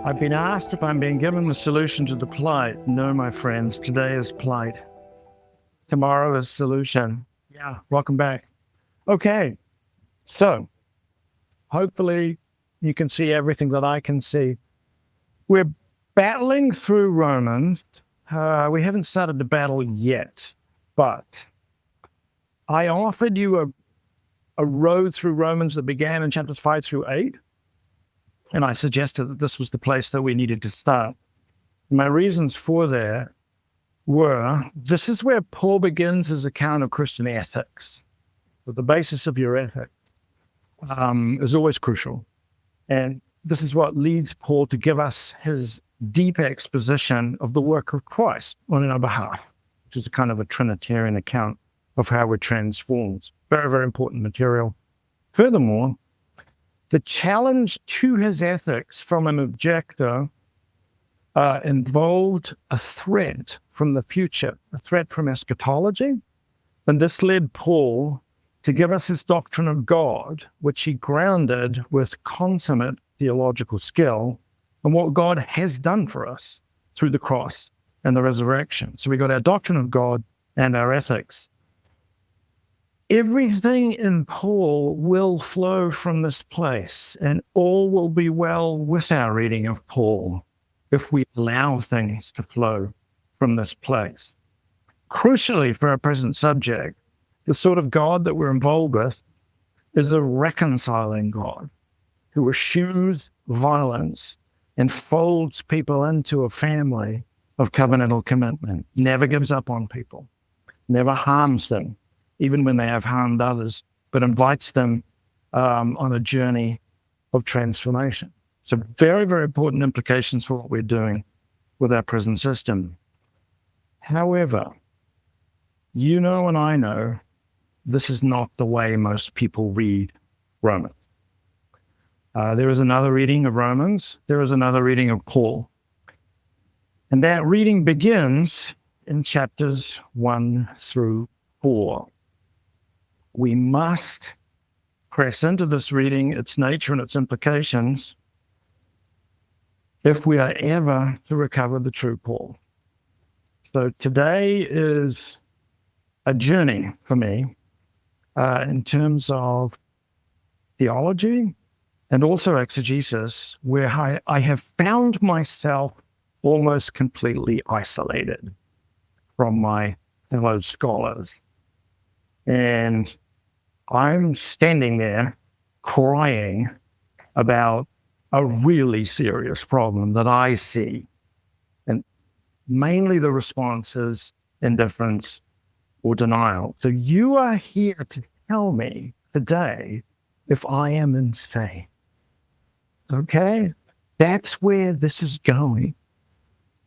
I've been asked if I'm being given the solution to the plight. No, my friends, today is plight. Tomorrow is solution. Yeah, welcome back. Okay, so hopefully you can see everything that I can see. We're battling through Romans. We haven't started the battle yet, but I offered you a road through Romans that began in chapters 5 through 8, and I suggested that this was the place that we needed to start. My reasons for that were, this is where Paul begins his account of Christian ethics. But the basis of your ethics is always crucial. And this is what leads Paul to give us his deep exposition of the work of Christ on our behalf, which is a kind of a Trinitarian account of how we're transformed. Very, very important material. Furthermore, the challenge to his ethics from an objector involved a threat from the future, a threat from eschatology. And this led Paul to give us his doctrine of God, which he grounded with consummate theological skill and what God has done for us through the cross and the resurrection. So we got our doctrine of God and our ethics. Everything in Paul will flow from this place, and all will be well with our reading of Paul if we allow things to flow from this place. Crucially for our present subject, the sort of God that we're involved with is a reconciling God who eschews violence and folds people into a family of covenantal commitment, never gives up on people, never harms them, even when they have harmed others, but invites them on a journey of transformation. So very, very important implications for what we're doing with our prison system. However, you know and I know this is not the way most people read Romans. There is another reading of Romans. There is another reading of Paul. And that reading begins in chapters 1 through 4. We must press into this reading, its nature and its implications, if we are ever to recover the true Paul. So today is a journey for me in terms of theology and also exegesis, where I have found myself almost completely isolated from my fellow scholars. And I'm standing there crying about a really serious problem that I see. And mainly the response is indifference or denial. So you are here to tell me today if I am insane. Okay? That's where this is going.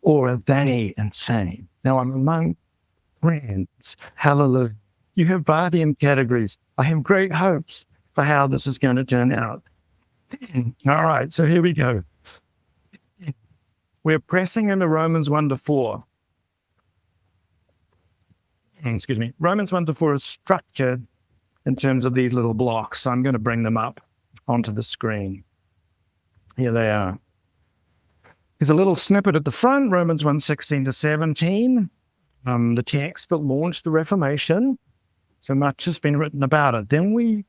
Or are they insane? Now I'm among friends. Hallelujah. You have Barthian categories. I have great hopes for how this is going to turn out. All right, so here we go. We're pressing into Romans 1 to 4. Excuse me. Romans 1 to 4 is structured in terms of these little blocks. So I'm going to bring them up onto the screen. Here they are. There's a little snippet at the front, Romans 1:16 to 17, the text that launched the Reformation. So much has been written about it. Then we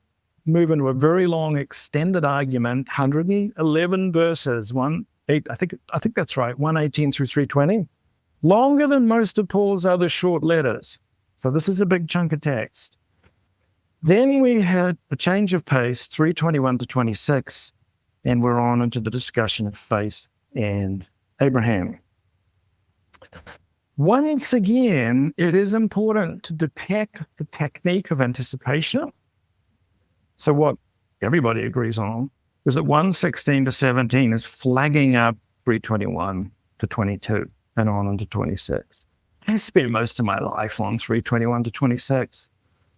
move into a very long extended argument, 111 verses, I think that's right, 118 through 320. Longer than most of Paul's other short letters. So this is a big chunk of text. Then we had a change of pace, 321 to 26, and we're on into the discussion of faith and Abraham. Once again, it is important to detect the technique of anticipation. So what everybody agrees on is that 1:16 to 17 is flagging up 321 to 22 and on into 26. I spent most of my life on 321 to 26.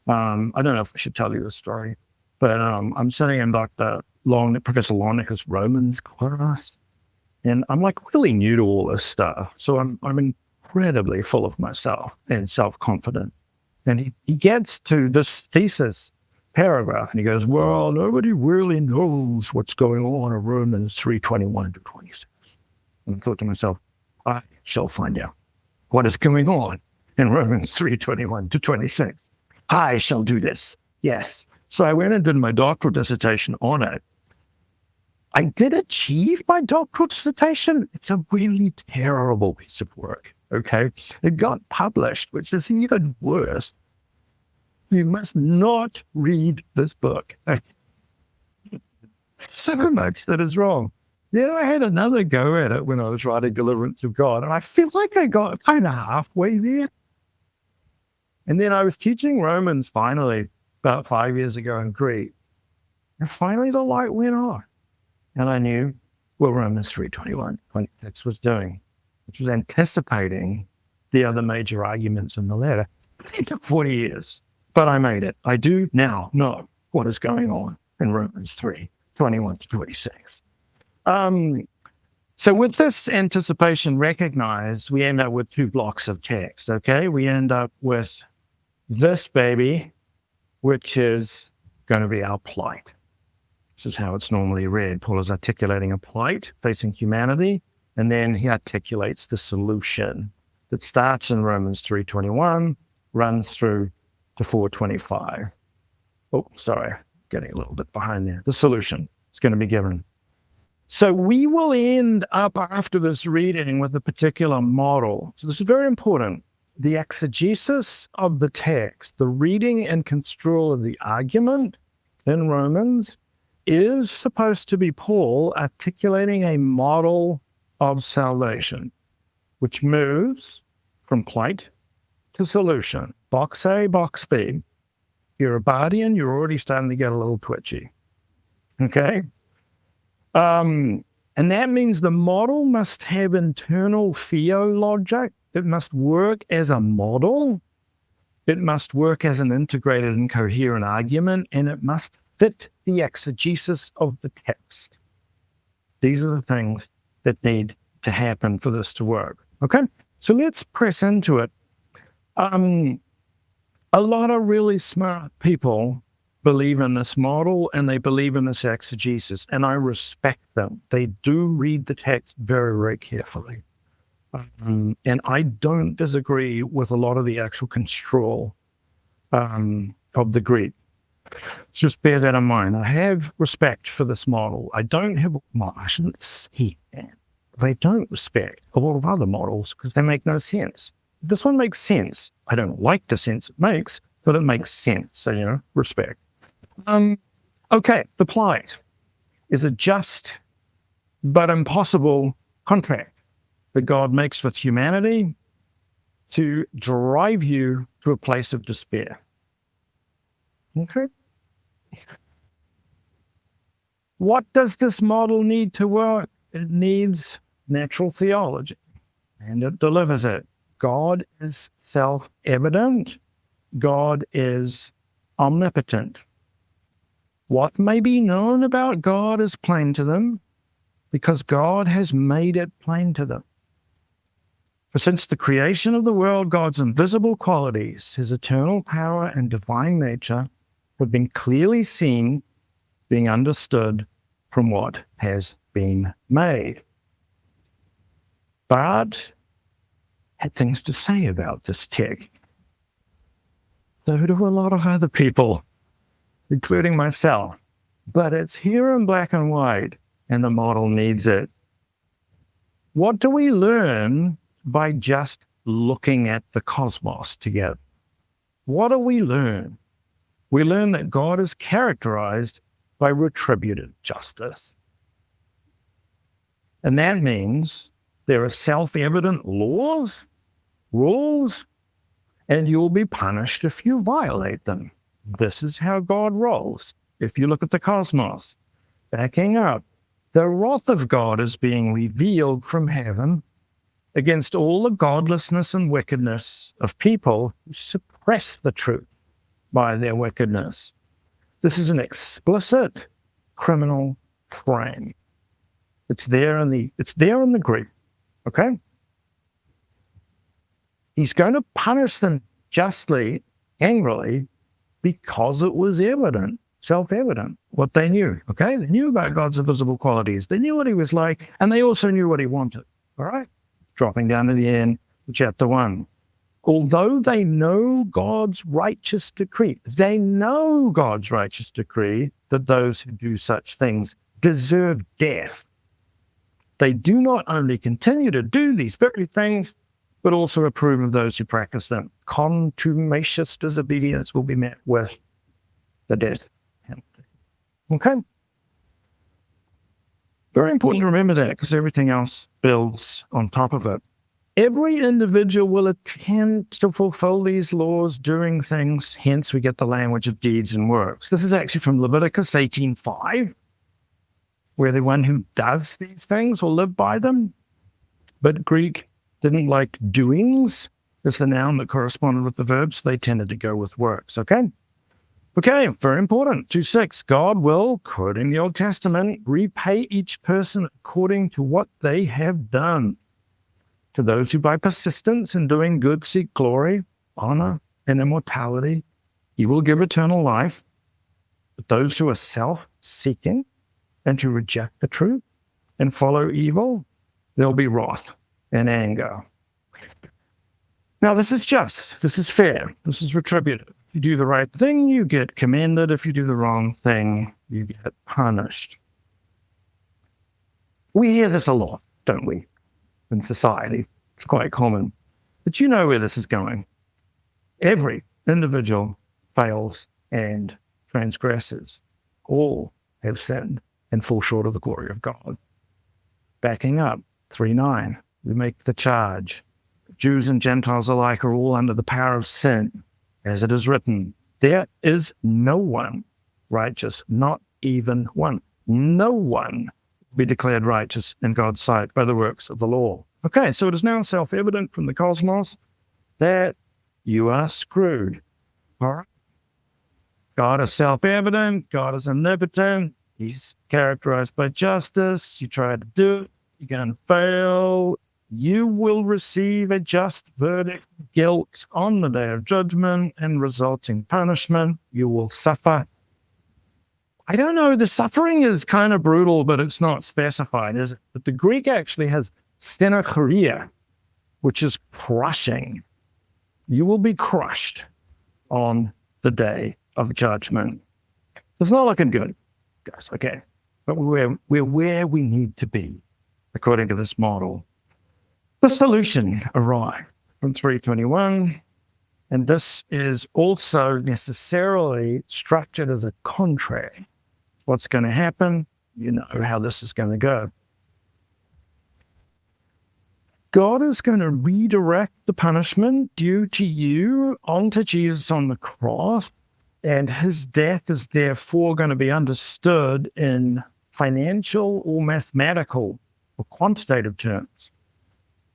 I don't know if I should tell you the story, but I'm sitting in Professor Longnicker's Romans class, and I'm like really new to all this stuff. So I'm incredibly full of myself and self-confident. And he gets to this thesis paragraph and he goes, well, nobody really knows what's going on in Romans 3:21 to 26. And I thought to myself, I shall find out what is going on in Romans 3:21-26. I shall do this. Yes. So I went and did my doctoral dissertation on it. I did achieve my doctoral dissertation. It's a really terrible piece of work, okay? It got published, which is even worse. You must not read this book. So much that is wrong. Then I had another go at it when I was writing Deliverance of God, and I feel like I got kind of halfway there. And then I was teaching Romans finally about 5 years ago in Greek, and finally the light went on. And I knew what Romans 3:21-26 was doing, which was anticipating the other major arguments in the letter. It took 40 years, but I made it. I do now know what is going on in Romans 3:21-26. So with this anticipation recognized, we end up with two blocks of text, okay? We end up with this baby, which is going to be our plight. This is how it's normally read. Paul is articulating a plight facing humanity, and then he articulates the solution that starts in Romans 3:21, runs through to 4:25. Oh, sorry, getting a little bit behind there. The solution is going to be given. So we will end up after this reading with a particular model. So this is very important. The exegesis of the text, the reading and construal of the argument in Romans, is supposed to be Paul articulating a model of salvation, which moves from plight to solution. Box A, box B. If you're a Barthian, you're already starting to get a little twitchy. Okay? And that means the model must have internal theologic. It must work as a model. It must work as an integrated and coherent argument, and it must fit the exegesis of the text. These are the things that need to happen for this to work. Okay? So let's press into it. A lot of really smart people believe in this model and they believe in this exegesis, and I respect them. They do read the text very, very carefully. And I don't disagree with a lot of the actual construal of the Greek. Just bear that in mind. I have respect for this model. I don't have, well, I shouldn't say that. They don't respect a lot of other models because they make no sense. This one makes sense. I don't like the sense it makes, but it makes sense. So, respect. Okay, the plight is a just but impossible contract that God makes with humanity to drive you to a place of despair. Okay? What does this model need to work? It needs natural theology, and it delivers it. God is self-evident. God is omnipotent. What may be known about God is plain to them because God has made it plain to them. For since the creation of the world, God's invisible qualities, his eternal power and divine nature, have been clearly seen, being understood from what has been made. Barth had things to say about this text. So do a lot of other people, including myself. But it's here in black and white, and the model needs it. What do we learn by just looking at the cosmos together? What do we learn? We learn that God is characterized by retributive justice. And that means there are self-evident laws, rules, and you'll be punished if you violate them. This is how God rolls. If you look at the cosmos, backing up, the wrath of God is being revealed from heaven against all the godlessness and wickedness of people who suppress the truth by their wickedness. This is an explicit criminal frame. It's there in the Greek, okay? He's going to punish them justly, angrily, because it was evident, self-evident, what they knew, okay? They knew about God's invisible qualities. They knew what he was like, and they also knew what he wanted. All right? Dropping down to the end of chapter 1. Although they know God's righteous decree, they know God's righteous decree that those who do such things deserve death. They do not only continue to do these very things, but also approve of those who practice them. Contumacious disobedience will be met with the death penalty. Okay? Very important to remember that, because everything else builds on top of it. Every individual will attempt to fulfill these laws doing things, hence we get the language of deeds and works. This is actually from Leviticus 18:5, where the one who does these things will live by them. But Greek didn't like doings as the noun that corresponded with the verb, so they tended to go with works, okay? Okay, very important. 2:6, God will, quoting the Old Testament, repay each person according to what they have done. To those who by persistence in doing good seek glory, honor, and immortality, he will give eternal life. But those who are self-seeking and who reject the truth and follow evil, there'll be wrath and anger. Now, this is just, this is fair, this is retributive. If you do the right thing, you get commended. If you do the wrong thing, you get punished. We hear this a lot, don't we? In society, it's quite common. But you know where this is going. Every individual fails and transgresses. All have sinned and fall short of the glory of God. Backing up, 3:9, we make the charge. Jews and Gentiles alike are all under the power of sin. As it is written, there is no one righteous, not even one. No one be declared righteous in God's sight by the works of the law. Okay, so it is now self-evident from the cosmos that you are screwed. All right? God is self-evident. God is omnipotent. He's characterized by justice. You try to do it, you're going to fail. You will receive a just verdict, guilt on the day of judgment and resulting punishment. You will suffer. I don't know, the suffering is kind of brutal, but it's not specified, is it? But the Greek actually has stenochoria, which is crushing. You will be crushed on the day of judgment. It's not looking good, guys, okay? But we're where we need to be, according to this model. The solution arrived from 3:21, and this is also necessarily structured as a contract. What's going to happen? You know how this is going to go. God is going to redirect the punishment due to you onto Jesus on the cross, and his death is therefore going to be understood in financial or mathematical or quantitative terms,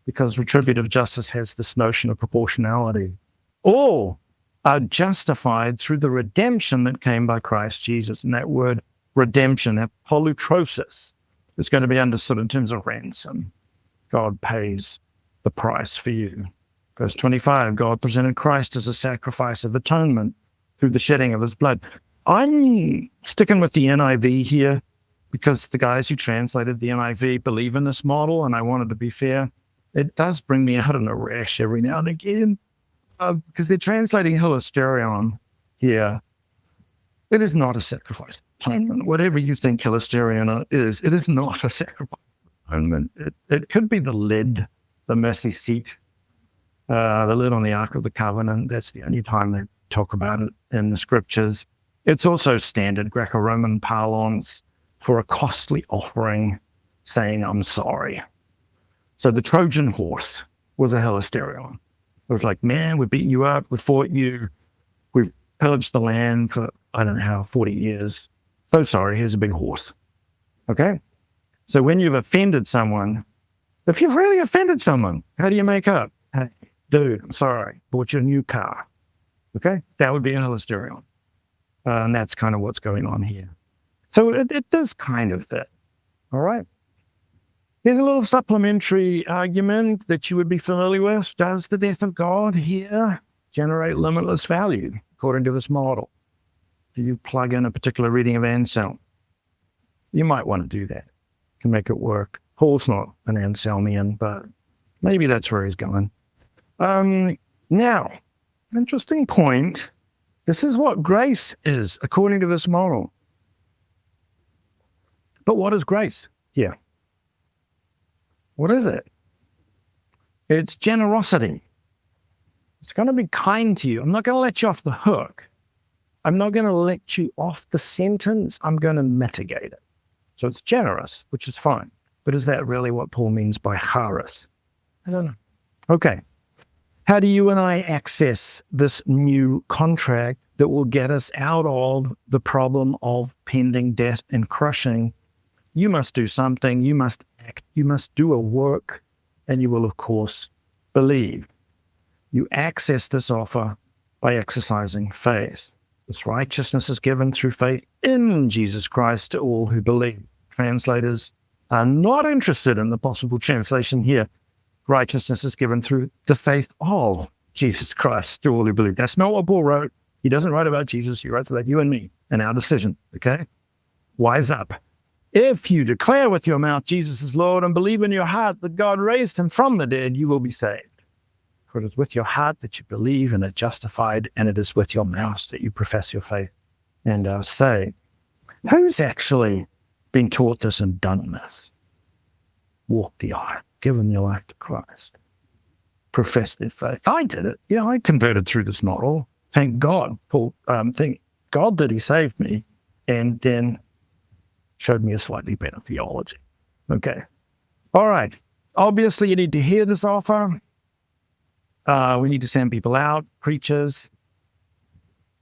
because retributive justice has this notion of proportionality. All are justified through the redemption that came by Christ Jesus. And that word redemption, that polytrosis, is going to be understood in terms of ransom. God pays the price for you. Verse 25, God presented Christ as a sacrifice of atonement through the shedding of his blood. I'm sticking with the NIV here because the guys who translated the NIV believe in this model, and I wanted to be fair. It does bring me out in a rash every now and again because they're translating hilasterion here. It is not a sacrifice. Whatever you think hilasterion is, it is not a sacrifice. It could be the lid, the mercy seat, the lid on the Ark of the Covenant. That's the only time they talk about it in the scriptures. It's also standard Greco-Roman parlance for a costly offering saying, I'm sorry. So the Trojan horse was a hilasterion. It was like, man, we've beaten you up, we fought you, we've pillaged the land for, I don't know how, 40 years. So sorry, here's a big horse. Okay? So when you've offended someone, if you've really offended someone, how do you make up? Hey, dude, I'm sorry, bought you a new car. Okay? That would be a hilasterion. And that's kind of what's going on here. So it does kind of fit. All right? Here's a little supplementary argument that you would be familiar with. Does the death of God here generate limitless value, according to this model? Do you plug in a particular reading of Anselm? You might want to do that to make it work. Paul's not an Anselmian, but maybe that's where he's going. Now, interesting point. This is what grace is, according to this model. But what is grace? Yeah. What is it? It's generosity. It's going to be kind to you. I'm not going to let you off the hook. I'm not going to let you off the sentence. I'm going to mitigate it. So it's generous, which is fine. But is that really what Paul means by charis? I don't know. Okay. How do you and I access this new contract that will get us out of the problem of pending death and crushing? You must do something. You must act. You must do a work. And you will, of course, believe. You access this offer by exercising faith. This righteousness is given through faith in Jesus Christ to all who believe. Translators are not interested in the possible translation here. Righteousness is given through the faith of Jesus Christ to all who believe. That's not what Paul wrote. He doesn't write about Jesus. He writes about you and me and our decision, okay? Wise up. If you declare with your mouth Jesus is Lord and believe in your heart that God raised him from the dead, you will be saved. For it is with your heart that you believe and are justified, and it is with your mouth that you profess your faith and are saved. Who's actually been taught this and done this? Walk the aisle, given your life to Christ. Profess their faith. I did it. Yeah, I converted through this model. Thank God. Thank God that he saved me and then showed me a slightly better theology. Okay. All right. Obviously, you need to hear this offer. We need to send people out, preachers.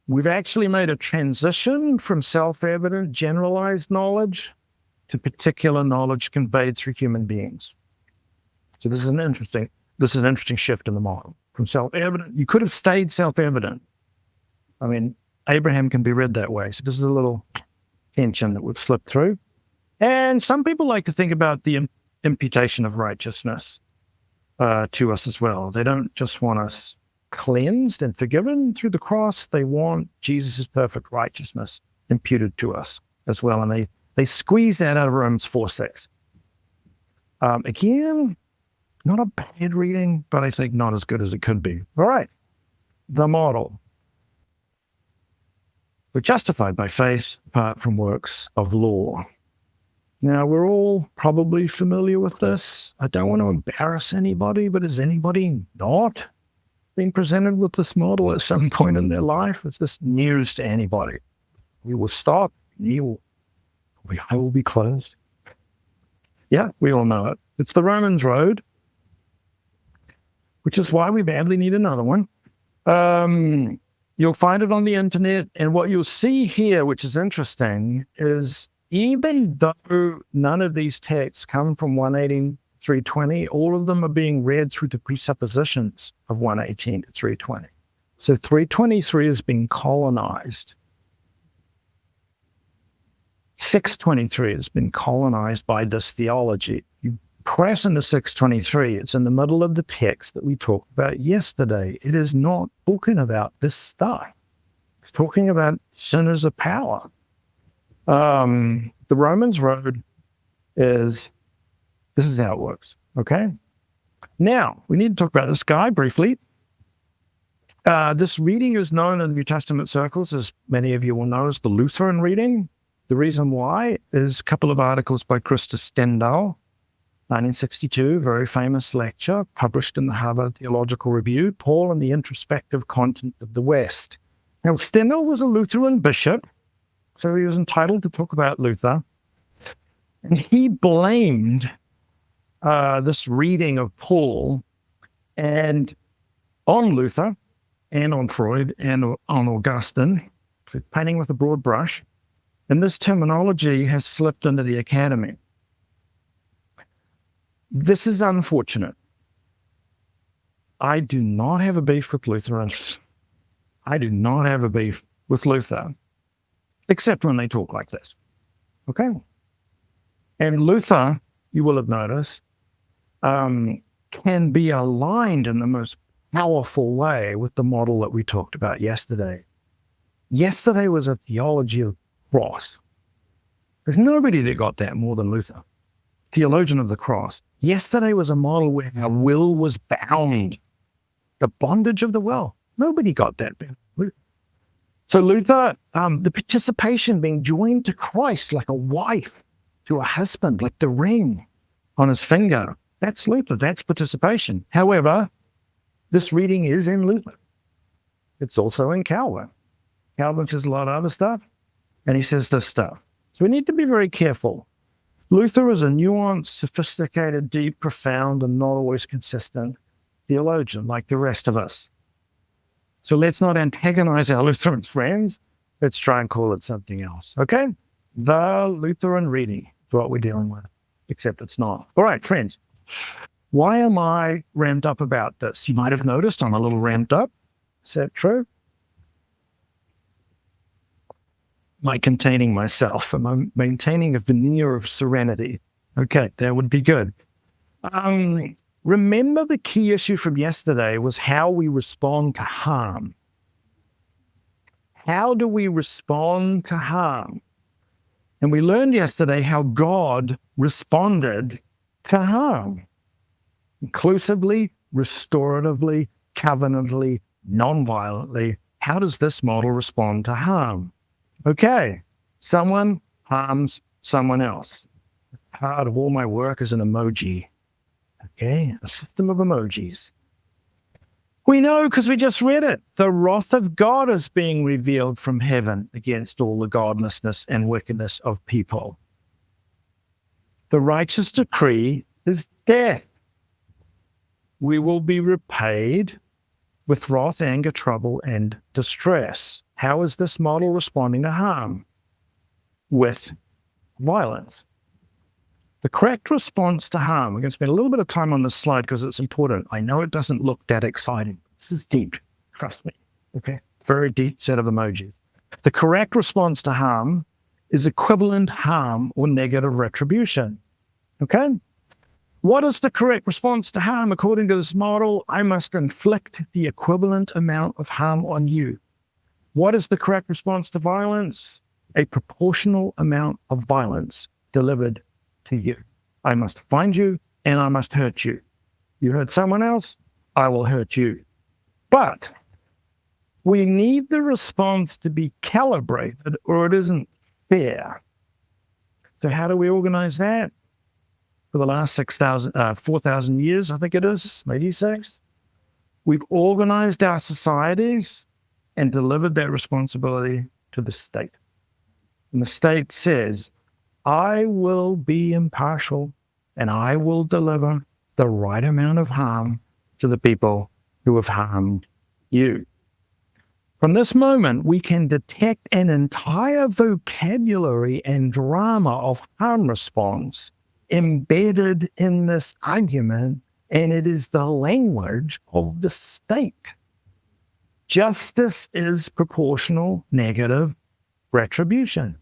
We've actually made a transition from self-evident, generalized knowledge to particular knowledge conveyed through human beings. So this is an interesting shift in the model. From self-evident, you could have stayed self-evident. I mean, Abraham can be read that way. So this is a little tension that we've slipped through. And some people like to think about the imputation of righteousness to us as well. They don't just want us cleansed and forgiven through the cross. They want Jesus' perfect righteousness imputed to us as well. And they squeeze that out of Romans 4:6. Again, not a bad reading, but I think not as good as it could be. All right. The model. We're justified by faith apart from works of law. Now, we're all probably familiar with this. I don't want to embarrass anybody, but has anybody not been presented with this model at some point in their life? Is this news to anybody? We will stop. The eye will be closed. Yeah, we all know it. It's the Romans road, which is why we badly need another one. You'll find it on the internet. And what you'll see here, which is interesting, is even though none of these texts come from 118 to 320, all of them are being read through the presuppositions of 118 to 320. So 323 has been colonized. 623 has been colonized by this theology. You press into 623, it's in the middle of the text that we talked about yesterday. It is not talking about this stuff. It's talking about sin as a power. The Romans road this is how it works, okay? Now, we need to talk about this guy briefly. This reading is known in New Testament circles, as many of you will know, as the Lutheran reading. The reason why is a couple of articles by Christus Stendhal, 1962, very famous lecture published in the Harvard Theological Review, Paul and the Introspective Content of the West. Now, Stendhal was a Lutheran bishop, so he was entitled to talk about Luther. And he blamed this reading of Paul and on Luther and on Freud and on Augustine, painting with a broad brush. And this terminology has slipped into the academy. This is unfortunate. I do not have a beef with Lutherans. I do not have a beef with Luther, except when they talk like this. Okay? And Luther, you will have noticed, can be aligned in the most powerful way with the model that we talked about yesterday. Yesterday was a theology of cross. There's nobody that got that more than Luther. theologian of the cross. Yesterday was a model where our will was bound. The bondage of the will. Nobody got that. So Luther, the participation, being joined to Christ like a wife to a husband, like the ring on his finger. That's Luther. That's participation. However, this reading is in Luther. It's also in Calvin. Calvin says a lot of other stuff, and he says this stuff. So we need to be very careful. Luther is a nuanced, sophisticated, deep, profound, and not always consistent theologian like the rest of us. So let's not antagonize our Lutheran friends. Let's try and call it something else, okay? The Lutheran reading is what we're dealing with, except it's not. All right, friends, why am I ramped up about this? You might have noticed I'm a little ramped up. Is that true? Am I containing myself? Am I maintaining a veneer of serenity? Okay, that would be good. Remember the key issue from yesterday was how we respond to harm. How do we respond to harm? And we learned yesterday how God responded to harm. Inclusively, restoratively, covenantly, non-violently. How does this model respond to harm? Okay, someone harms someone else. Part of all my work is an emoji. Okay, a system of emojis. We know because we just read it. The wrath of God is being revealed from heaven against all the godlessness and wickedness of people. The righteous decree is death. We will be repaid with wrath, anger, trouble, and distress. How is this model responding to harm? With violence. The correct response to harm, we're going to spend a little bit of time on this slide because it's important. I know it doesn't look that exciting. This is deep, trust me, okay? Very deep set of emojis. The correct response to harm is equivalent harm or negative retribution, okay? What is the correct response to harm? According to this model, I must inflict the equivalent amount of harm on you. What is the correct response to violence? A proportional amount of violence delivered to you. I must find you and I must hurt you. You hurt someone else, I will hurt you. But we need the response to be calibrated or it isn't fair. So how do we organize that? For the last 4,000 years, I think it is, maybe 6, we've organized our societies and delivered that responsibility to the state. And the state says, I will be impartial and I will deliver the right amount of harm to the people who have harmed you. From this moment, we can detect an entire vocabulary and drama of harm response embedded in this argument, and it is the language of the state. Justice is proportional negative retribution.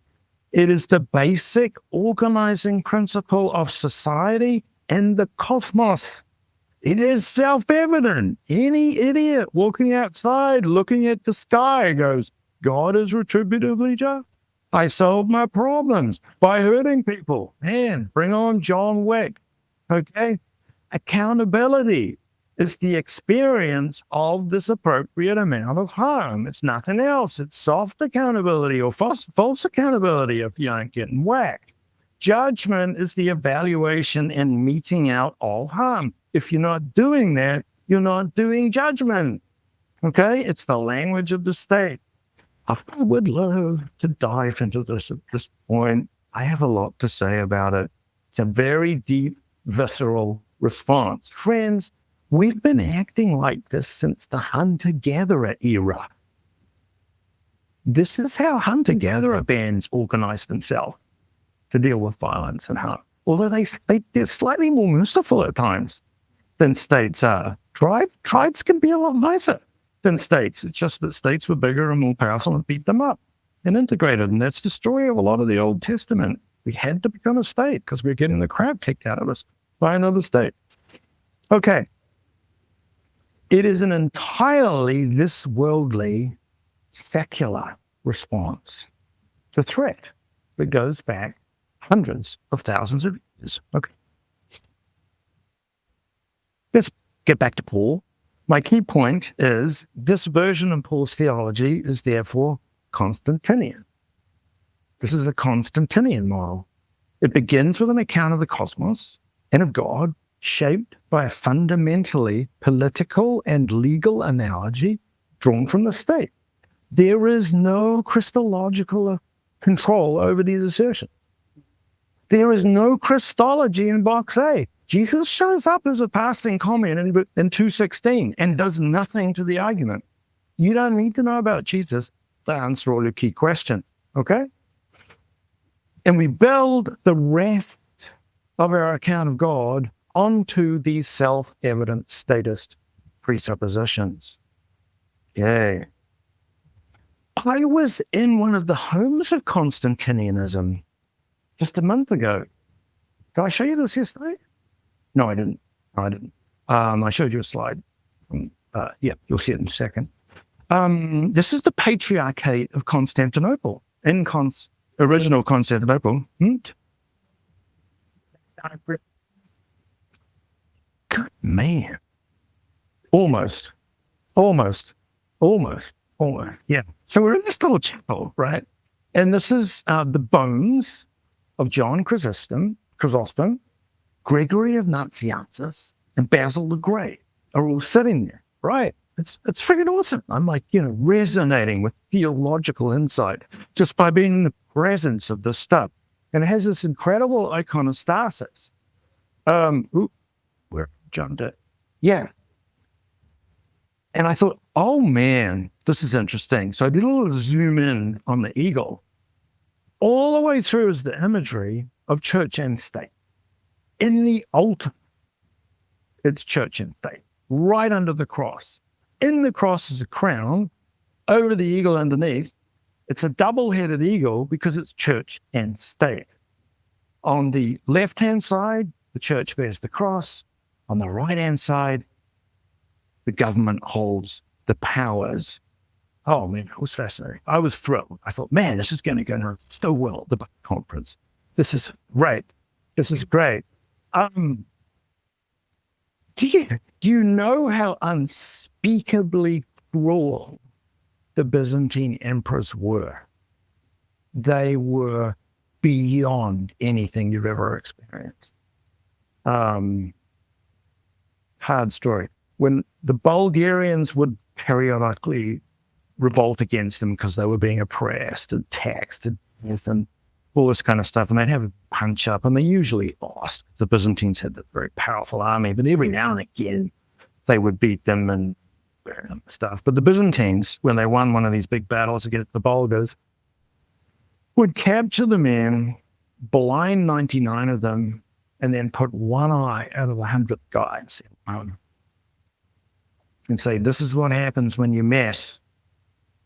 It is the basic organizing principle of society and the cosmos. It is self-evident. Any idiot walking outside looking at the sky goes, God is retributively just. I solved my problems by hurting people. Man, bring on John Wick. Okay? Accountability is the experience of this appropriate amount of harm. It's nothing else. It's soft accountability or false accountability if you aren't getting whacked. Judgment is the evaluation and meting out all harm. If you're not doing that, you're not doing judgment. Okay? It's the language of the state. I would love to dive into this at this point. I have a lot to say about it. It's a very deep, visceral response. Friends, we've been acting like this since the hunter-gatherer era. This is how hunter-gatherer bands organize themselves to deal with violence and harm. Although they're slightly more merciful at times than states are. Tribes can be a lot nicer than states. It's just that states were bigger and more powerful and beat them up and integrated. And that's the story of a lot of the Old Testament. We had to become a state because we were getting the crap kicked out of us by another state. Okay. It is an entirely this worldly, secular response to threat that goes back hundreds of thousands of years. Okay. get back to Paul. My key point is this version of Paul's theology is therefore Constantinian. This is a Constantinian model. It begins with an account of the cosmos and of God, shaped by a fundamentally political and legal analogy drawn from the state. There is no Christological control over these assertions. There is no Christology in box A. Jesus shows up as a passing comment in 2:16 and does nothing to the argument. You don't need to know about Jesus to answer all your key questions, okay? And we build the rest of our account of God onto these self-evident statist presuppositions. Yay. I was in one of the homes of Constantinianism just a month ago. Did I show you this yesterday? No, I didn't. I showed you a slide. Yeah, you'll see it in a second. This is the Patriarchate of Constantinople. In original Constantinople. Good man. Almost. Yeah. So we're in this little chapel, right? And this is the bones of John Chrysostom, Gregory of Nazianzus, and Basil the Great are all sitting there, right? It's freaking awesome. I'm like, resonating with theological insight just by being in the presence of this stuff. And it has this incredible iconostasis. Where John did. Yeah. And I thought, oh man, this is interesting. So I did a little zoom in on the eagle. All the way through is the imagery of church and state. In the altar, it's church and state, right under the cross. In the cross is a crown, over the eagle underneath. It's a double-headed eagle because it's church and state. On the left-hand side, the church bears the cross. On the right-hand side, the government holds the powers. Oh, man, it was fascinating. I was thrilled. I thought, man, this is going to go so well at the Barth Conference. This is great. Do you know how unspeakably cruel the Byzantine emperors were? They were beyond anything you've ever experienced. Hard story. When the Bulgarians would periodically revolt against them because they were being oppressed and taxed and all this kind of stuff, and they'd have a punch up, and they usually lost. The Byzantines had a very powerful army, but every now and again they would beat them and stuff. But the Byzantines, when they won one of these big battles against the Bulgars, would capture the men, blind 99 of them, and then put one eye out of 100th guy and say, this is what happens when you mess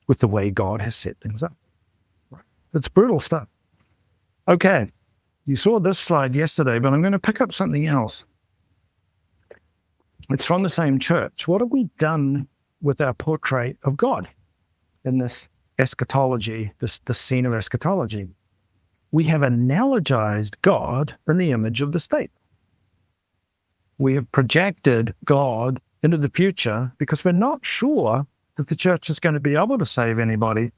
with the way God has set things up. It's brutal stuff. Okay, you saw this slide yesterday, but I'm going to pick up something else. It's from the same church. What have we done with our portrait of God in this eschatology, this scene of eschatology? We have analogized God in the image of the state. We have projected God into the future because we're not sure that the church is going to be able to save anybody,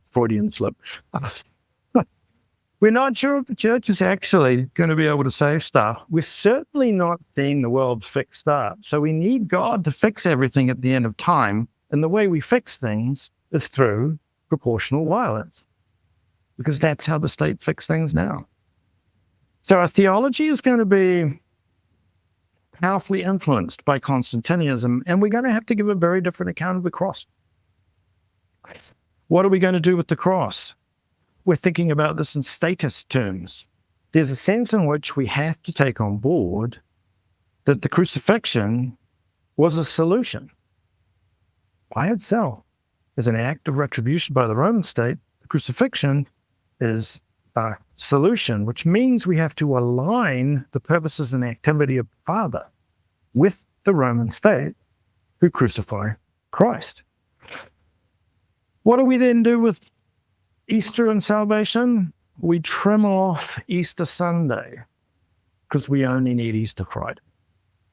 Freudian slip. We're not sure if the church is actually going to be able to save stuff. We're certainly not seeing the world fixed up. So we need God to fix everything at the end of time. And the way we fix things is through proportional violence, because that's how the state fixes things now. So our theology is going to be powerfully influenced by Constantinianism, and we're going to have to give a very different account of the cross. What are we going to do with the cross? We're thinking about this in statist terms. There's a sense in which we have to take on board that the crucifixion was a solution. By itself, as an act of retribution by the Roman state, the crucifixion is a solution, which means we have to align the purposes and activity of the Father with the Roman state who crucify Christ. What do we then do with Easter and salvation? We trim off Easter Sunday because we only need Easter Friday.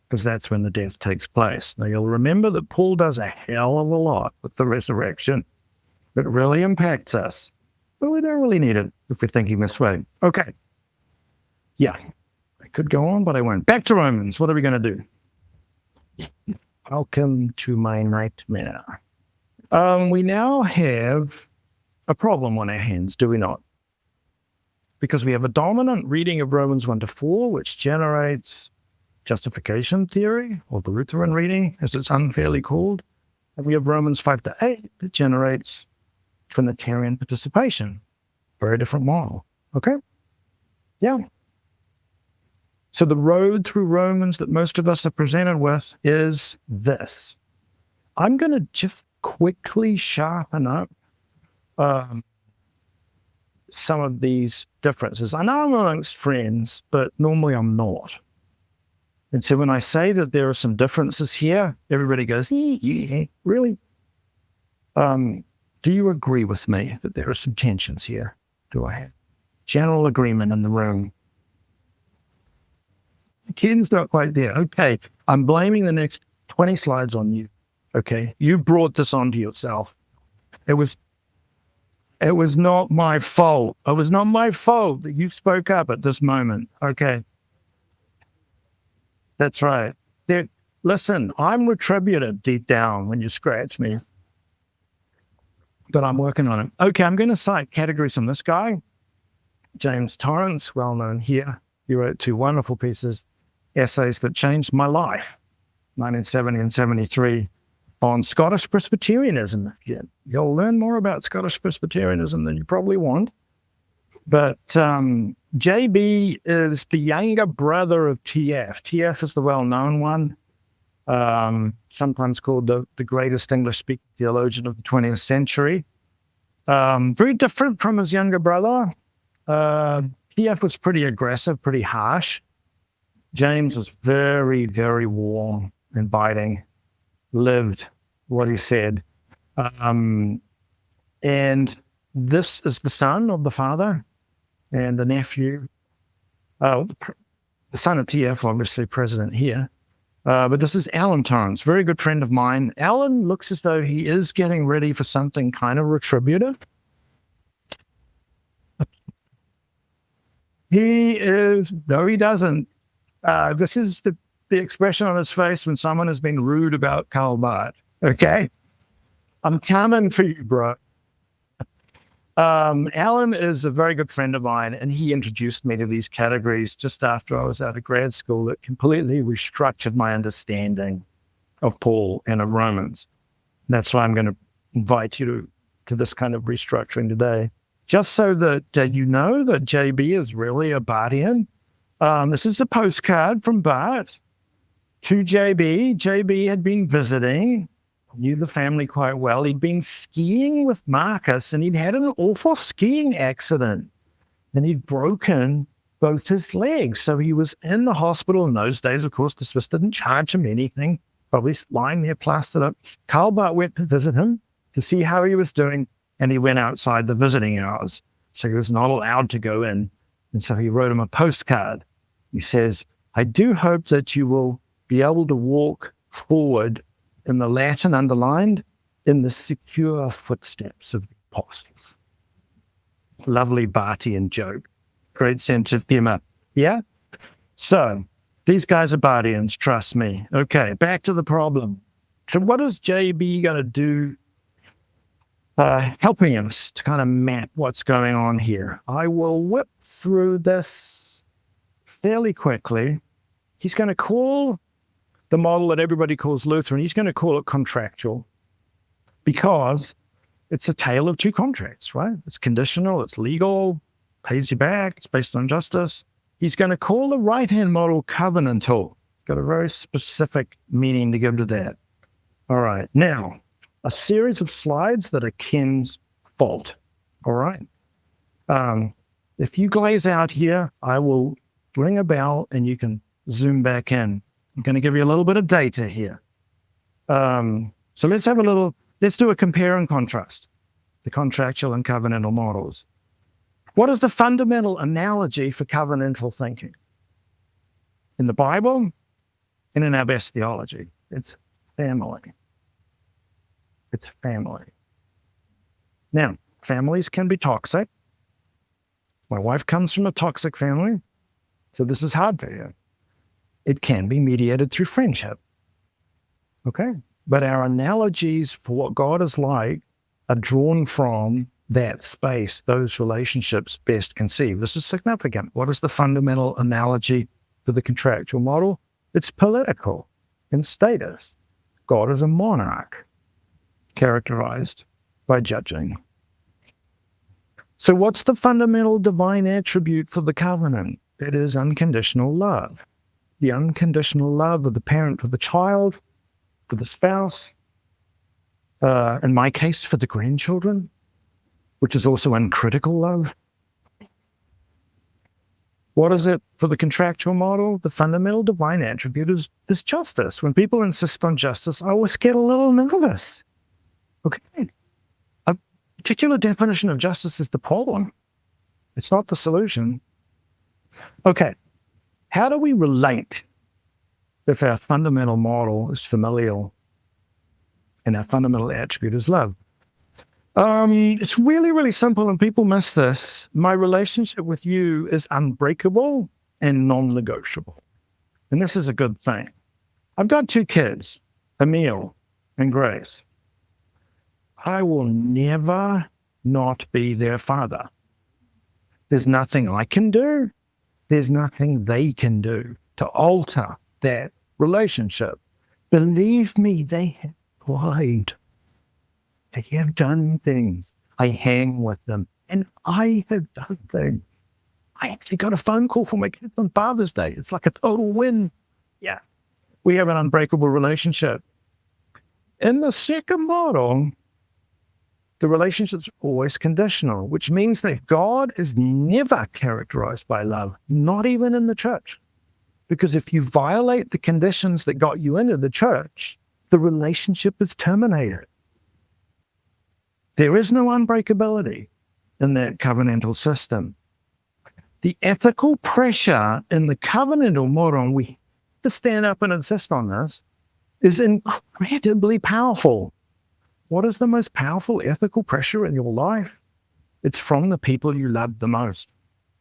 because that's when the death takes place. Now, you'll remember that Paul does a hell of a lot with the resurrection that really impacts us. But we don't really need it if we're thinking this way. Okay. Yeah. I could go on, but I won't. Back to Romans. What are we going to do? Welcome to my nightmare. We now have a problem on our hands, do we not? Because we have a dominant reading of Romans 1-4, which generates justification theory, or the Lutheran reading, as it's unfairly called. And we have Romans 5-8 that generates Trinitarian participation. Very different model. Okay? Yeah. So the road through Romans that most of us are presented with is this. I'm going to just quickly sharpen up some of these differences. I know I'm amongst friends, but normally I'm not. And so when I say that there are some differences here, everybody goes, yeah, really? Do you agree with me that there are some tensions here? Do I have general agreement in the room? Ken's not quite there. Okay, I'm blaming the next 20 slides on you. Okay, you brought this onto yourself. It was not my fault. It was not my fault that you spoke up at this moment. Okay. That's right. Listen, I'm retributive deep down when you scratch me. But I'm working on it. Okay, I'm going to cite categories from this guy, James Torrance, well known here. He wrote 2 wonderful pieces, essays that changed my life, 1970 and 73, on Scottish Presbyterianism. You'll learn more about Scottish Presbyterianism than you probably want. But JB is the younger brother of TF. TF is the well-known one, sometimes called the greatest English-speaking theologian of the 20th century. Very different from his younger brother. TF was pretty aggressive, pretty harsh. James was very, very warm and biting, lived what he said. And this is the son of the father and the nephew. The son of TF, obviously president here. But this is Alan Torrance, very good friend of mine. Alan looks as though he is getting ready for something kind of retributive. He is, no, he doesn't. This is the expression on his face when someone has been rude about Karl Barth. Okay? I'm coming for you, bro. Alan is a very good friend of mine, and he introduced me to these categories just after I was out of grad school that completely restructured my understanding of Paul and of Romans. That's why I'm going to invite you to this kind of restructuring today. Just so that you know that JB is really a Barthian. This is a postcard from Barth to JB. JB had been visiting, knew the family quite well. He'd been skiing with Marcus, and he'd had an awful skiing accident. And he'd broken both his legs. So he was in the hospital in those days. Of course, the Swiss didn't charge him anything, probably lying there plastered up. Karl Barth went to visit him to see how he was doing, and he went outside the visiting hours. So he was not allowed to go in. And so he wrote him a postcard. He says, I do hope that you will be able to walk forward in the Latin underlined, in the secure footsteps of the apostles. Lovely Barthian joke. Great sense of humor. Yeah? So, these guys are Barthians, trust me. Okay, back to the problem. So what is JB going to do helping us to kind of map what's going on here? I will whip through this fairly quickly. He's going to call the model that everybody calls Lutheran, he's going to call it contractual because it's a tale of two contracts, right? It's conditional, it's legal, pays you back, it's based on justice. He's going to call the right-hand model covenantal. Got a very specific meaning to give to that. All right, now, a series of slides that are Ken's fault, all right? If you glaze out here, I will ring a bell and you can zoom back in. I'm going to give you a little bit of data here. So let's do a compare and contrast, the contractual and covenantal models. What is the fundamental analogy for covenantal thinking? In the Bible, And in our best theology, it's family. It's family. Now, families can be toxic. My wife comes from a toxic family, so this is hard for you. It can be mediated through friendship. Okay? But our analogies for what God is like are drawn from that space, those relationships best conceived. This is significant. What is the fundamental analogy for the contractual model? It's political in status. God is a monarch, characterized by judging. So what's the fundamental divine attribute for the covenant? It is unconditional love. The unconditional love of the parent for the child, for the spouse, in my case, for the grandchildren, which is also uncritical love. What is it for the contractual model? The fundamental divine attribute is justice. When people insist on justice, I always get a little nervous. Okay. A particular definition of justice is the problem. It's not the solution. Okay. How do we relate if our fundamental model is familial and our fundamental attribute is love? It's really, really simple, and people miss this. My relationship with you is unbreakable and non-negotiable. And this is a good thing. I've got 2 kids, Emil and Grace. I will never not be their father. There's nothing I can do. There's nothing they can do to alter that relationship. Believe me, they have tried. They have done things. I hang with them, and I have done things. I actually got a phone call from my kids on Father's Day. It's like a total win. Yeah, we have an unbreakable relationship. In the second model, the relationship's always conditional, which means that God is never characterized by love, not even in the church. Because if you violate the conditions that got you into the church, the relationship is terminated. There is no unbreakability in that covenantal system. The ethical pressure in the covenantal model, we have to stand up and insist on this, is incredibly powerful. What is the most powerful ethical pressure in your life? It's from the people you love the most.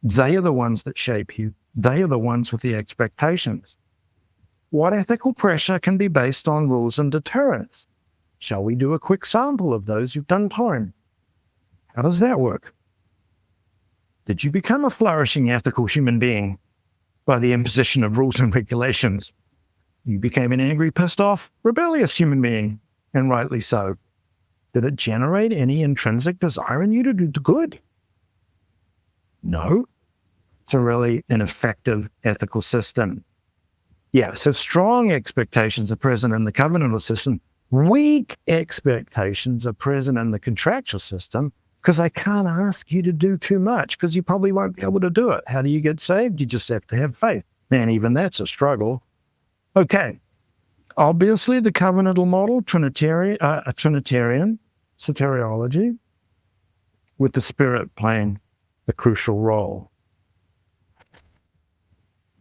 They are the ones that shape you. They are the ones with the expectations. What ethical pressure can be based on rules and deterrence? Shall we do a quick sample of those who've done time? How does that work? Did you become a flourishing ethical human being by the imposition of rules and regulations? You became an angry, pissed off, rebellious human being, and rightly so. Did it generate any intrinsic desire in you to do the good? No. It's a really ineffective ethical system. Yeah, so strong expectations are present in the covenantal system. Weak expectations are present in the contractual system because I can't ask you to do too much because you probably won't be able to do it. How do you get saved? You just have to have faith. Man, even that's a struggle. Okay. Obviously, the covenantal model, a Trinitarian soteriology, with the Spirit playing a crucial role.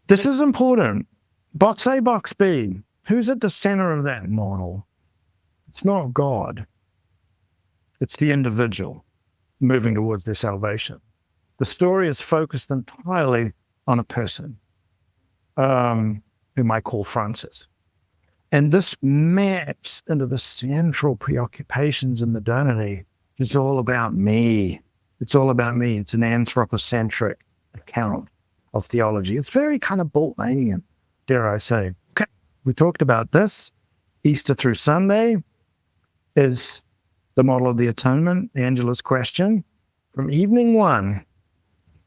This is important. Box A, box B. Who's at the center of that model? It's not God. It's the individual moving towards their salvation. The story is focused entirely on a person, whom I call Francis. And this maps into the central preoccupations in modernity. It's all about me. It's all about me. It's an anthropocentric account of theology. It's very kind of Boltonian, dare I say. Okay, we talked about this. Easter through Sunday is the model of the atonement, Angela's question. From evening one,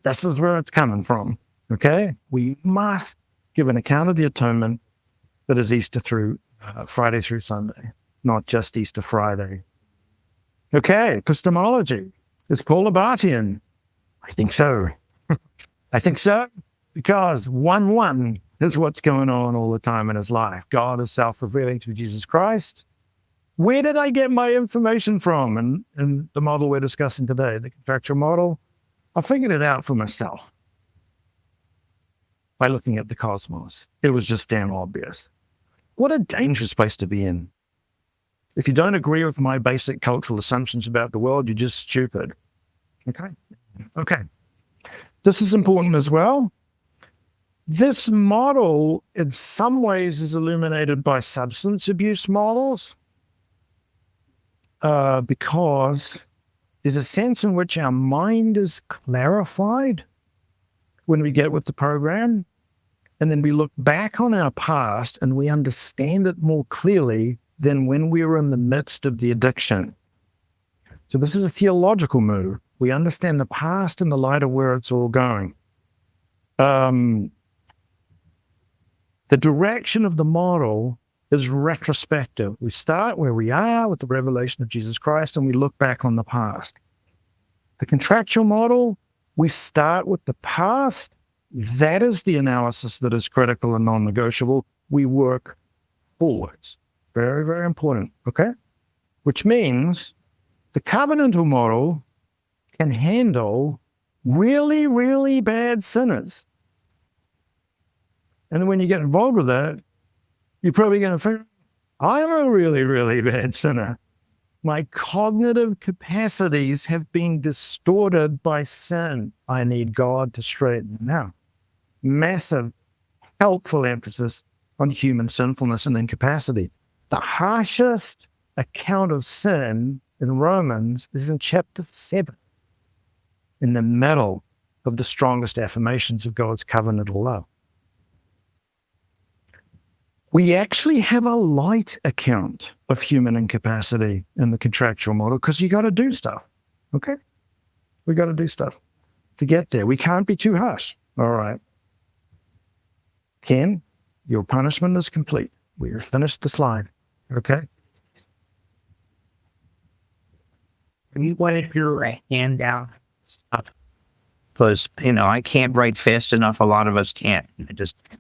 this is where it's coming from, okay? We must give an account of the atonement that is Easter through Friday through Sunday, not just Easter Friday. Okay, epistemology. Is Paul a Barthian? I think so. I think so, because 1-1 is what's going on all the time in his life. God is self-revealing through Jesus Christ. Where did I get my information from? And the model we're discussing today, the contractual model, I figured it out for myself by looking at the cosmos. It was just damn obvious. What a dangerous place to be in. If you don't agree with my basic cultural assumptions about the world, you're just stupid. Okay. This is important as well. This model, in some ways, is illuminated by substance abuse models because there's a sense in which our mind is clarified when we get with the program, and then we look back on our past and we understand it more clearly than when we were in the midst of the addiction. So this is a theological move. We understand the past in the light of where it's all going. The direction of the model is retrospective. We start where we are with the revelation of Jesus Christ, and we look back on the past. The contractual model, we start with the past. That is the analysis that is critical and non-negotiable. We work forwards. Very, very important, okay? Which means the covenantal model can handle really, really bad sinners. And then when you get involved with that, you're probably going to think, I'm a really, really bad sinner. My cognitive capacities have been distorted by sin. I need God to straighten them out. Massive, helpful emphasis on human sinfulness and incapacity. The harshest account of sin in Romans is in chapter 7, in the middle of the strongest affirmations of God's covenantal love. We actually have a light account of human incapacity in the contractual model because you got to do stuff, okay? We got to do stuff to get there. We can't be too harsh. All right. Ken, your punishment is complete. We have finished the slide, okay? You wanted your hand down because, I can't write fast enough. A lot of us can't.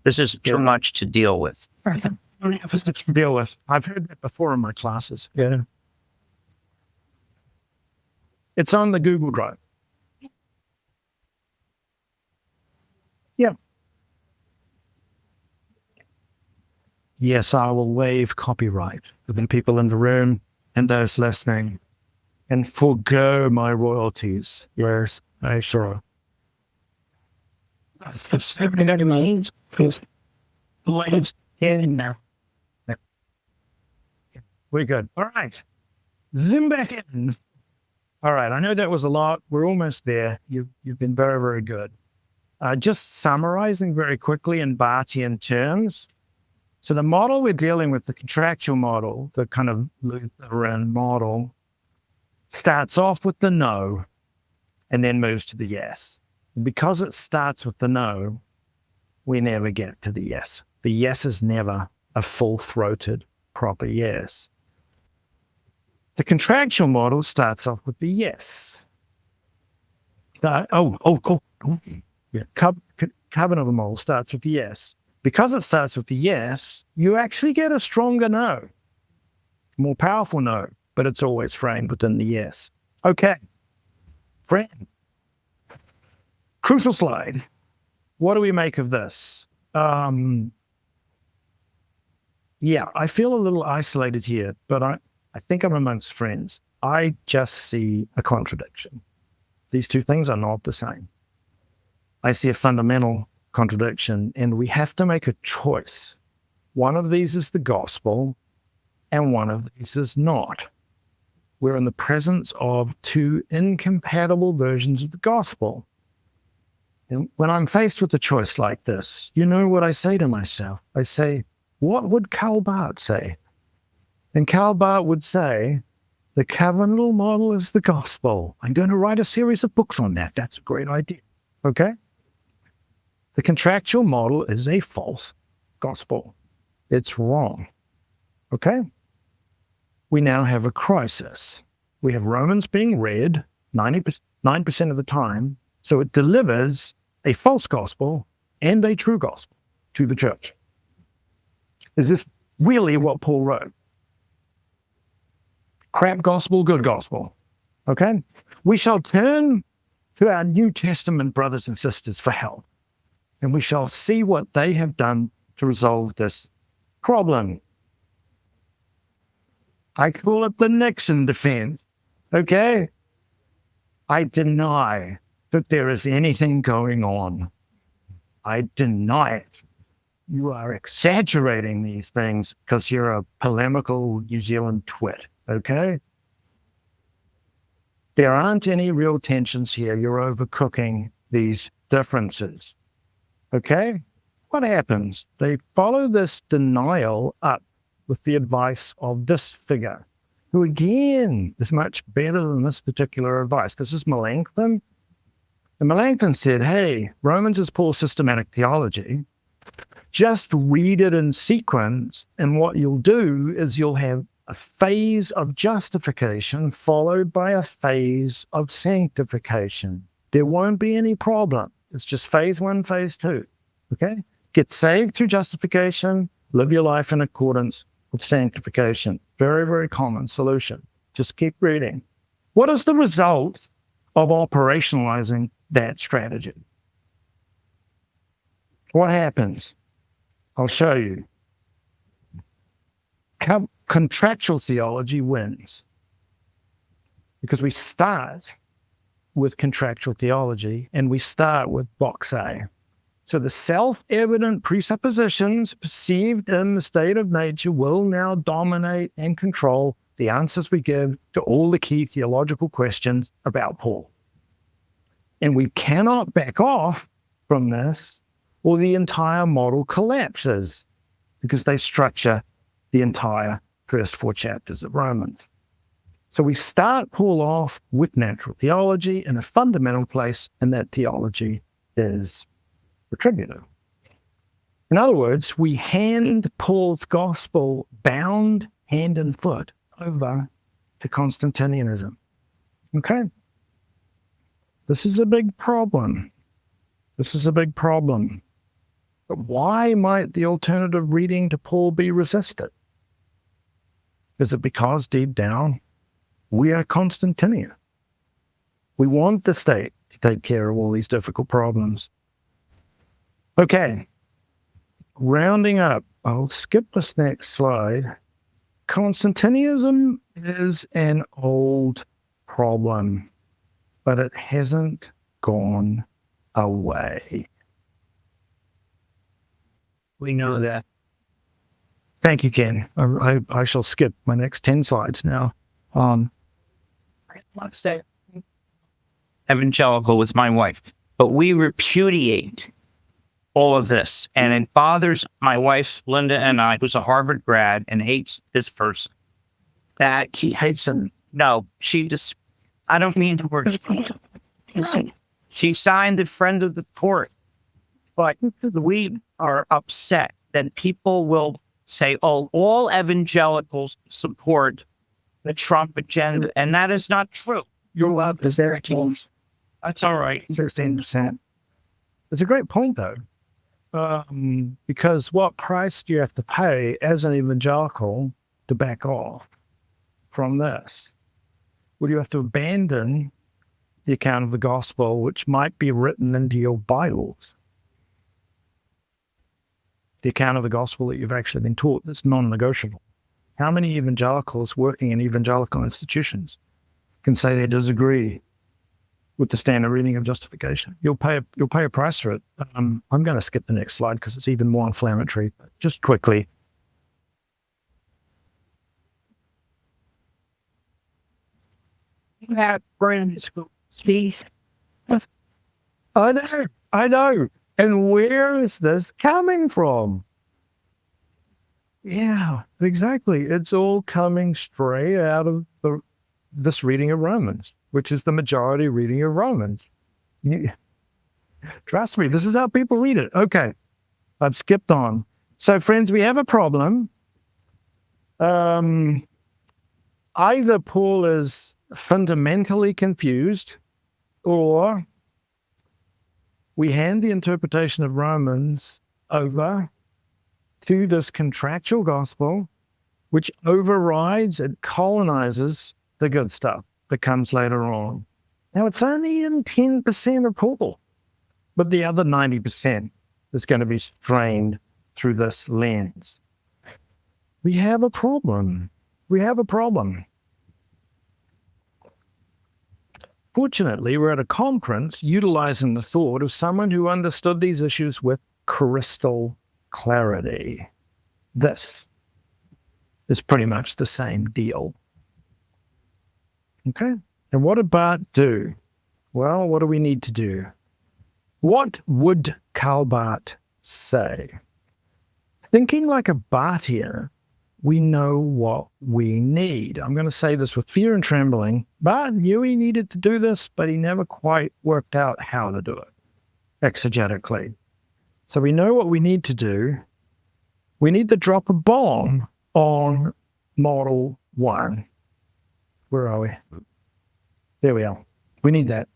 This is too much to deal with. I don't have as much to deal with. I've heard that before in my classes. Yeah. It's on the Google Drive. Yeah. Yes, I will waive copyright for the people in the room and those listening and forgo my royalties. Yes, I sure. That's everything that means. The lights in now. We're good. All right. Zoom back in. All right. I know that was a lot. We're almost there. You've been very, very good. Just summarizing very quickly in Barthian terms. So the model we're dealing with, the contractual model, the kind of Lutheran model, starts off with the no and then moves to the yes. And because it starts with the no, we never get to the yes. The yes is never a full-throated, proper yes. The contractual model starts off with the yes. Yeah. Covenantal model starts with the yes. Because it starts with the yes, you actually get a stronger no, more powerful no, but it's always framed within the yes. Okay, friend. Crucial slide. What do we make of this? I feel a little isolated here, but I think I'm amongst friends. I just see a contradiction. These two things are not the same. I see a fundamental contradiction, and we have to make a choice. One of these is the gospel, and one of these is not. We're in the presence of two incompatible versions of the gospel. And when I'm faced with a choice like this, you know what I say to myself? I say, what would Karl Barth say? And Karl Barth would say, the covenantal model is the gospel. I'm going to write a series of books on that. That's a great idea. Okay? The contractual model is a false gospel. It's wrong. Okay? We now have a crisis. We have Romans being read 99% of the time, so it delivers a false gospel and a true gospel to the church. Is this really what Paul wrote? Crap gospel, good gospel. Okay? We shall turn to our New Testament brothers and sisters for help, and we shall see what they have done to resolve this problem. I call it the Nixon defense. Okay? I deny that there is anything going on. I deny it. You are exaggerating these things because you're a polemical New Zealand twit. Okay? There aren't any real tensions here. You're overcooking these differences. Okay? What happens? They follow this denial up with the advice of this figure, who again is much better than this particular advice. This is Melanchthon. And Melanchthon said, hey, Romans is Paul's systematic theology. Just read it in sequence, and what you'll do is you'll have a phase of justification followed by a phase of sanctification. There won't be any problem. It's just phase 1, phase 2. Okay? Get saved through justification, live your life in accordance with sanctification. Very, very common solution. Just keep reading. What is the result of operationalizing that strategy? What happens? I'll show you. Contractual theology wins because we start with contractual theology and we start with box A. So the self-evident presuppositions perceived in the state of nature will now dominate and control the answers we give to all the key theological questions about Paul. And we cannot back off from this or the entire model collapses because they structure the entire first 4 chapters of Romans. So we start Paul off with natural theology, and a fundamental place in that theology is retributive. In other words, we hand Paul's gospel bound hand and foot over to Constantinianism. Okay? This is a big problem. This is a big problem. But why might the alternative reading to Paul be resisted? Is it because deep down we are Constantinian? We want the state to take care of all these difficult problems. Okay, rounding up, I'll skip this next slide. Constantinianism is an old problem, but it hasn't gone away. We know that. Thank you, Ken. I shall skip my next 10 slides now. Evangelical with my wife, but we repudiate all of this, and it bothers my wife, Linda, and I, who's a Harvard grad and hates this person. That she hates him. No, she just, I don't mean to word. She signed the friend of the court, but we are upset that people will say, oh, all evangelicals support the Trump agenda, and that is not true. Your love is there. That's all right. 16%. It's a great point, though, because what price do you have to pay as an evangelical to back off from this? Would you have to abandon the account of the gospel, which might be written into your Bibles? The account of the gospel that you've actually been taught that's non-negotiable. How many evangelicals working in evangelical institutions can say they disagree with the standard reading of justification? You'll pay a price for it. I'm going to skip the next slide because it's even more inflammatory. But just quickly. You have friends who speak. I know. And where is this coming from? Yeah, exactly. It's all coming straight out of this reading of Romans, which is the majority reading of Romans. Trust me, this is how people read it. Okay, I've skipped on. So, friends, we have a problem. Either Paul is fundamentally confused, or we hand the interpretation of Romans over to this contractual gospel, which overrides and colonizes the good stuff that comes later on. Now, it's only in 10% of Paul, but the other 90% is going to be strained through this lens. We have a problem. we have a problem. Fortunately, we're at a conference utilizing the thought of someone who understood these issues with crystal clarity. This is pretty much the same deal. Okay? And what did Barth do? Well, what do we need to do? What would Karl Barth say? Thinking like a Barthian, we know what we need. I'm going to say this with fear and trembling. Barth knew he needed to do this, but he never quite worked out how to do it exegetically. So we know what we need to do. We need to drop a bomb on model 1. Where are we? There we are. We need that.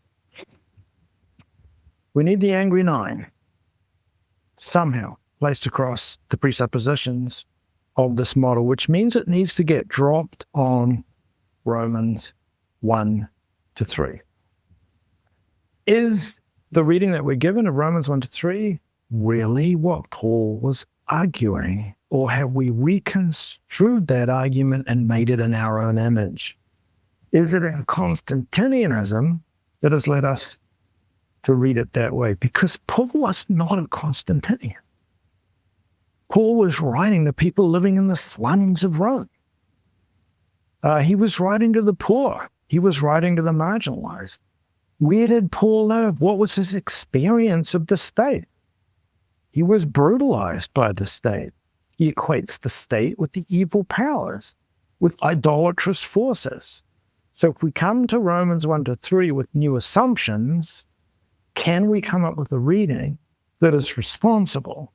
We need the angry 9 somehow placed across the presuppositions of this model, which means it needs to get dropped on Romans 1-3. Is the reading that we're given of Romans 1-3 really what Paul was arguing? Or have we reconstrued that argument and made it in our own image? Is it our Constantinianism that has led us to read it that way? Because Paul was not a Constantinian. Paul was writing to people living in the slums of Rome. He was writing to the poor. He was writing to the marginalized. Where did Paul live? What was his experience of the state? He was brutalized by the state. He equates the state with the evil powers, with idolatrous forces. So if we come to Romans 1-3 with new assumptions, can we come up with a reading that is responsible,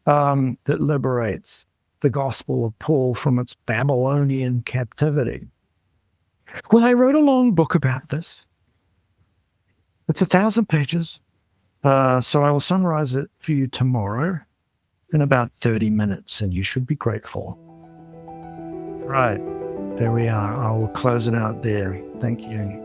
that liberates the gospel of Paul from its Babylonian captivity? Well, I wrote a long book about this. It's 1,000 pages. So I will summarize it for you tomorrow in about 30 minutes, and you should be grateful. Right. There we are. I'll close it out there. Thank you.